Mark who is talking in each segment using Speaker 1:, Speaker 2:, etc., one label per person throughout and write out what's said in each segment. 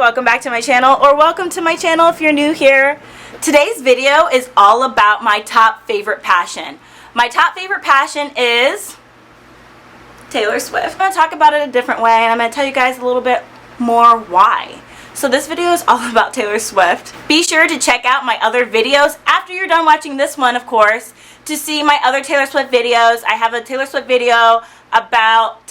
Speaker 1: welcome back to my channel, or welcome to my channel if you're new here. Today's video is all about my top favorite passion. My top favorite passion is Taylor Swift. I'm going to talk about it a different way, and I'm going to tell you guys a little bit more why. So this video is all about Taylor Swift. Be sure to check out my other videos after you're done watching this one, of course, to see my other Taylor Swift videos. I have a Taylor Swift video about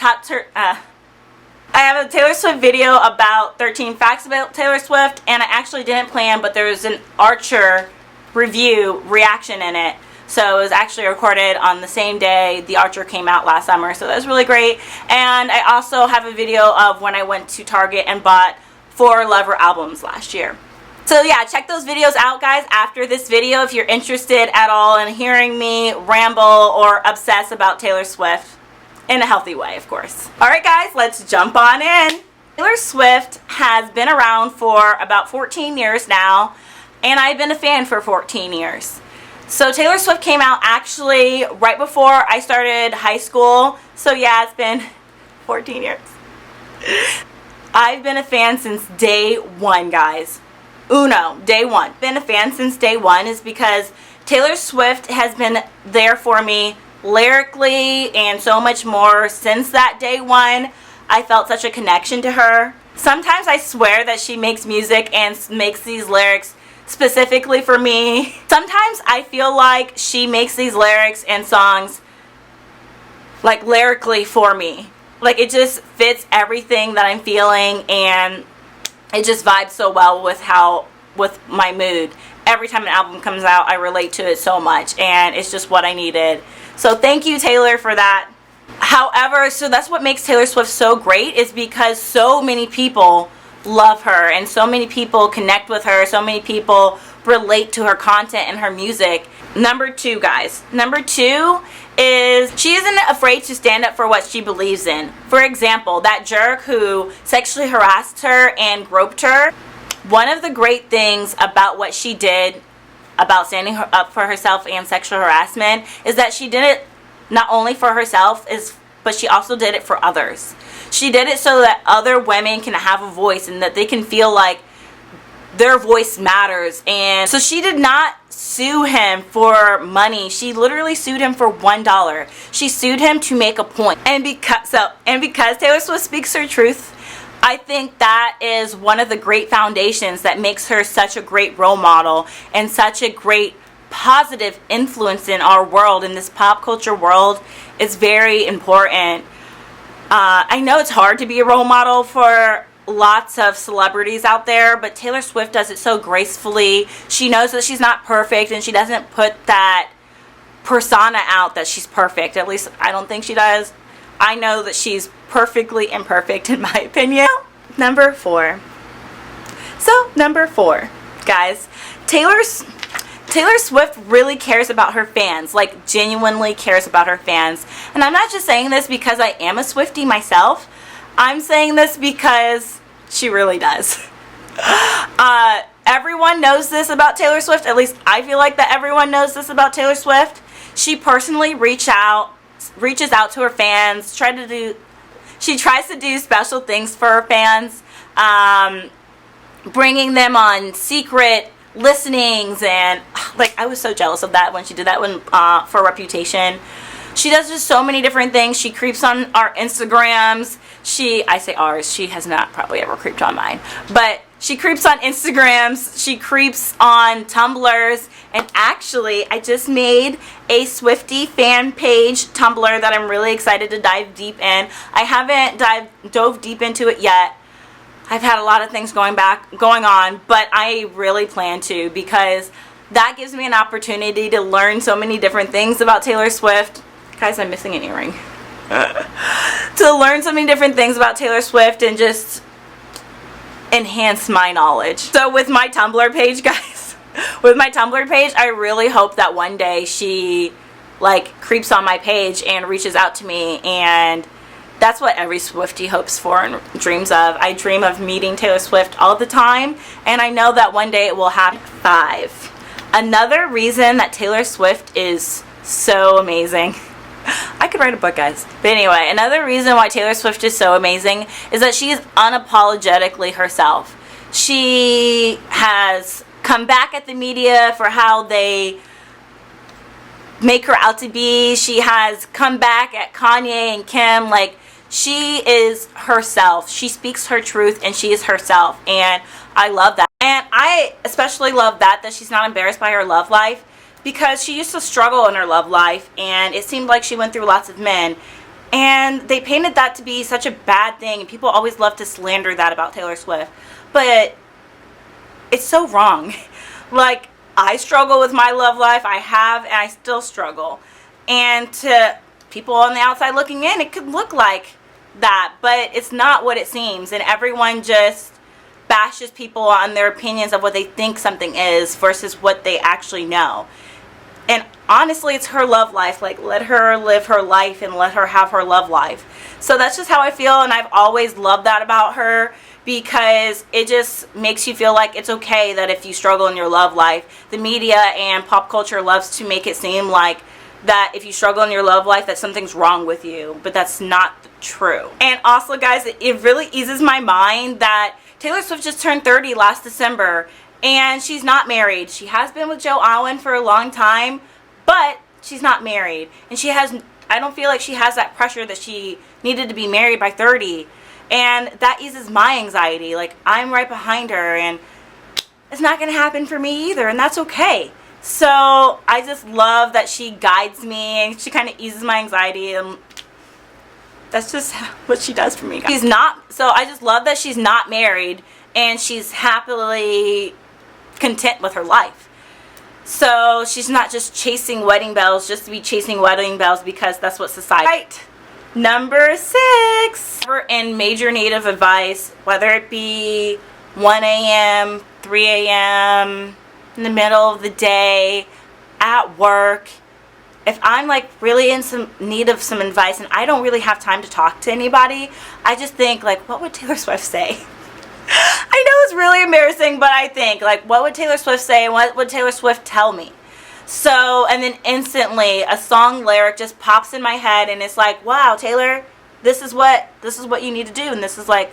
Speaker 1: I have a Taylor Swift video about 13 facts about Taylor Swift, and I actually didn't plan, but there was an Archer review reaction in it. So it was actually recorded on the same day the Archer came out last summer, so that was really great. And I also have a video of when I went to Target and bought 4 Lover albums last year. So yeah, check those videos out, guys, after this video if you're interested at all in hearing me ramble or obsess about Taylor Swift. In a healthy way, of course. Alright guys, let's jump on in. Taylor Swift has been around for about 14 years now, and I've been a fan for 14 years. So Taylor Swift came out actually right before I started high school. So yeah, it's been 14 years. I've been a fan since day one, guys. Day one. Been a fan since day one is because Taylor Swift has been there for me lyrically and so much more since that day one. I felt such a connection to her. Sometimes I swear that she makes music and makes these lyrics specifically for me. Sometimes I feel like she makes these lyrics and songs like lyrically for me. Like it just fits everything that I'm feeling, and it just vibes so well with my mood. Every time an album comes out, I relate to it so much, and it's just what I needed. So thank you, Taylor, for that. However, so that's what makes Taylor Swift so great, is because so many people love her and so many people connect with her, so many people relate to her content and her music. Number 2, guys. Number 2 is she isn't afraid to stand up for what she believes in. For example, that jerk who sexually harassed her and groped her, one of the great things about what she did about standing up for herself and sexual harassment is that she did it not only for herself, but she also did it for others. She did it so that other women can have a voice and that they can feel like their voice matters. And so she did not sue him for money. She literally sued him for $1. She sued him to make a point. And because Taylor Swift speaks her truth, I think that is one of the great foundations that makes her such a great role model and such a great positive influence in our world, in this pop culture world. It's very important. I know it's hard to be a role model for lots of celebrities out there, but Taylor Swift does it so gracefully. She knows that she's not perfect, and she doesn't put that persona out that she's perfect. At least I don't think she does. I know that she's perfectly imperfect, in my opinion. Number 4. So, number 4, guys. Taylor Swift really cares about her fans, like genuinely cares about her fans. And I'm not just saying this because I am a Swiftie myself. I'm saying this because she really does. Everyone knows this about Taylor Swift. At least I feel like that everyone knows this about Taylor Swift. She personally reaches out to her fans. She tries to do special things for her fans, bringing them on secret listenings, and like I was so jealous of that when she did that one for Reputation. She does just so many different things. She creeps on our Instagrams. I say ours. She has not probably ever creeped on mine, but she creeps on Instagrams. She creeps on Tumblrs. And actually, I just made a Swiftie fan page Tumblr that I'm really excited to dive deep in. I haven't dove deep into it yet. I've had a lot of things going on, but I really plan to, because that gives me an opportunity to learn so many different things about Taylor Swift. Guys, I'm missing an earring. To learn so many different things about Taylor Swift and just enhance my knowledge. So with my Tumblr page, guys, I really hope that one day she creeps on my page and reaches out to me, and that's what every Swiftie hopes for and dreams of. I dream of meeting Taylor Swift all the time, and I know that one day it will happen. 5. Another reason that Taylor Swift is so amazing. I could write a book, guys. But anyway, another reason why Taylor Swift is so amazing is that she is unapologetically herself. She has come back at the media for how they make her out to be. She has come back at Kanye and Kim. Like, she is herself. She speaks her truth and she is herself. And I love that. And I especially love that she's not embarrassed by her love life, because she used to struggle in her love life and it seemed like she went through lots of men. And they painted that to be such a bad thing. And people always love to slander that about Taylor Swift. But it's so wrong. Like, I struggle with my love life. I have, and I still struggle. And to people on the outside looking in, it could look like that. But it's not what it seems. And everyone just bashes people on their opinions of what they think something is versus what they actually know. And honestly, it's her love life. Like, let her live her life and let her have her love life. So that's just how I feel, and I've always loved that about her, because it just makes you feel like it's okay that if you struggle in your love life. The media and pop culture loves to make it seem like that if you struggle in your love life, that something's wrong with you, but that's not true. And also, guys, it really eases my mind that Taylor Swift just turned 30 last December, and she's not married. She has been with Joe Alwyn for a long time, but she's not married. And I don't feel like she has that pressure that she needed to be married by 30. And that eases my anxiety. Like, I'm right behind her, and it's not going to happen for me either, and that's okay. So I just love that she guides me, and she kind of eases my anxiety, and that's just what she does for me, guys. So I just love that she's not married, and she's happily content with her life. So she's not just chasing wedding bells just to be chasing wedding bells because that's what society. Right. Number 6. We're in major need of advice, whether it be 1 a.m., 3 a.m., in the middle of the day, at work. If I'm like really in some need of some advice and I don't really have time to talk to anybody, I just think, like, what would Taylor Swift say? I know it's really embarrassing, but I think, like, what would Taylor Swift say and what would Taylor Swift tell me? So, and then instantly a song lyric just pops in my head and it's like, wow, Taylor, this is what you need to do. And this is like,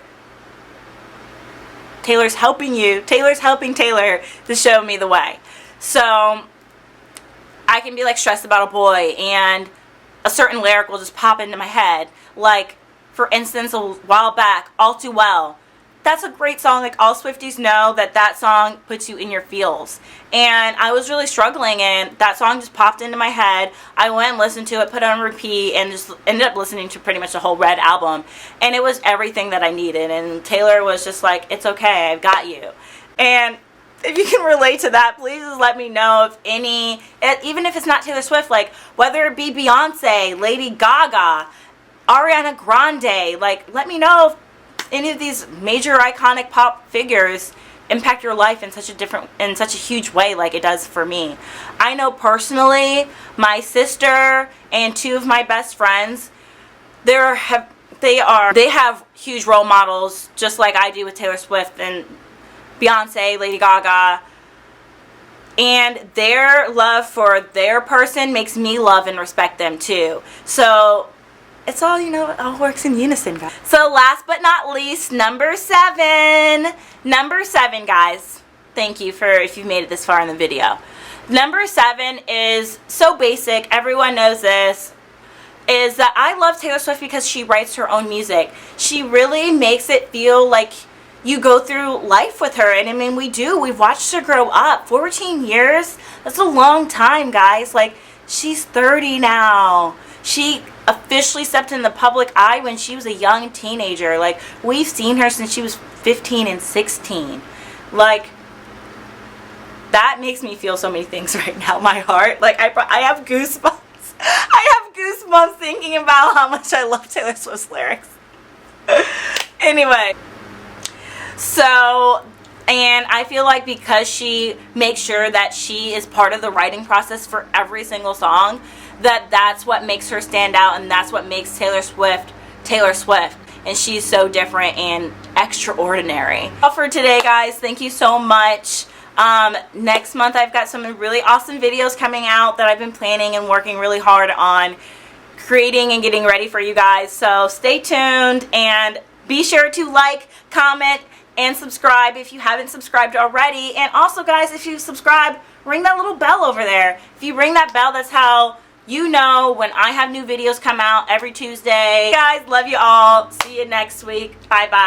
Speaker 1: Taylor's helping you. Taylor's helping Taylor to show me the way. So I can be like stressed about a boy and a certain lyric will just pop into my head. Like, for instance, a while back, All Too Well. That's a great song. Like, all Swifties know that song puts you in your feels. And I was really struggling, and that song just popped into my head. I went and listened to it, put it on repeat, and just ended up listening to pretty much the whole Red album. And it was everything that I needed. And Taylor was just like, it's okay, I've got you. And if you can relate to that, please just let me know if even if it's not Taylor Swift, like, whether it be Beyonce, Lady Gaga, Ariana Grande, like, let me know if any of these major iconic pop figures impact your life in such a huge way like it does for me. I know personally, my sister and 2 of my best friends, they have huge role models, just like I do with Taylor Swift and Beyonce, Lady Gaga. And their love for their person makes me love and respect them too. So it's all, it all works in unison, guys. So last but not least, number 7. Number 7, guys. Thank you if you've made it this far in the video. Number 7 is so basic. Everyone knows this. Is that I love Taylor Swift because she writes her own music. She really makes it feel like you go through life with her. And I mean, we do. We've watched her grow up. 14 years. That's a long time, guys. Like, she's 30 now. She officially stepped in the public eye when she was a young teenager. Like, we've seen her since she was 15 and 16. Like, that makes me feel so many things right now. My heart, like, I have goosebumps. I have goosebumps thinking about how much I love Taylor Swift's lyrics. Anyway, so, and I feel like because she makes sure that she is part of the writing process for every single song, that's what makes her stand out, and that's what makes Taylor Swift Taylor Swift. And she's so different and extraordinary. Well, for today, guys, thank you so much. Next month I've got some really awesome videos coming out that I've been planning and working really hard on creating and getting ready for you guys. So stay tuned and be sure to like, comment, and subscribe if you haven't subscribed already. And also, guys, if you subscribe, ring that little bell over there. If you ring that bell, that's how you know when I have new videos come out every Tuesday. Guys, love you all. See you next week. Bye-bye.